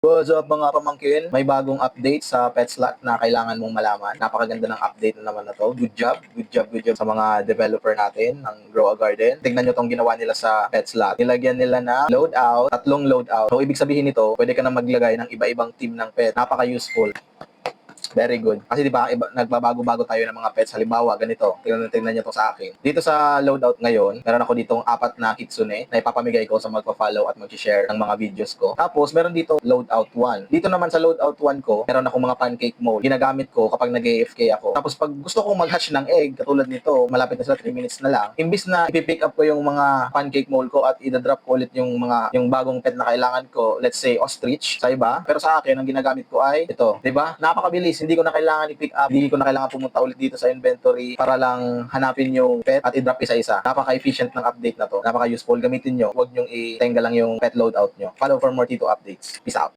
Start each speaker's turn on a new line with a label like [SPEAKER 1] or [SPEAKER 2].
[SPEAKER 1] What's up mga pamangkin? May bagong update sa PetSlot na kailangan mong malaman. Napakaganda ng update na naman na to. Good job, good job, good job sa mga developer natin ng Grow a Garden. Tignan nyo tong ginawa nila sa PetSlot. Nilagyan nila na loadout, 3 loadout. So ibig sabihin nito, pwede ka na maglagay ng iba-ibang team ng pet. Napaka-useful. Very good. Kasi di ba, nagbabago-bago tayo ng mga pets. Halimbawa, ganito. Tingnan niyo to sa akin. Dito sa loadout ngayon, meron ako ditong 4 na kitsune na ipapamigay ko sa magpa-follow at mag-share ng mga videos ko. Tapos, meron dito loadout 1. Dito naman sa loadout 1 ko, meron akong mga pancake mold. Ginagamit ko kapag nag-AFK ako. Tapos, pag gusto kong mag-hatch ng egg, katulad nito, malapit na sila 3 minutes na lang, imbis na ipipick up ko yung mga pancake mold ko at i-drop ko ulit yung bagong pet na kailangan ko, let's say ostrich sa iba, pero sa akin ang ginagamit ko ay ito, 'di ba? Napakabilis, hindi ko na kailangan i-pick up, hindi ko na kailangan pumunta ulit dito sa inventory para lang hanapin yung pet at i-drop isa-isa. Napaka-efficient ng update na to. Napaka-useful, gamitin nyo. Huwag nyo i-tenga lang yung pet loadout nyo. Follow for more Tito updates. Peace out.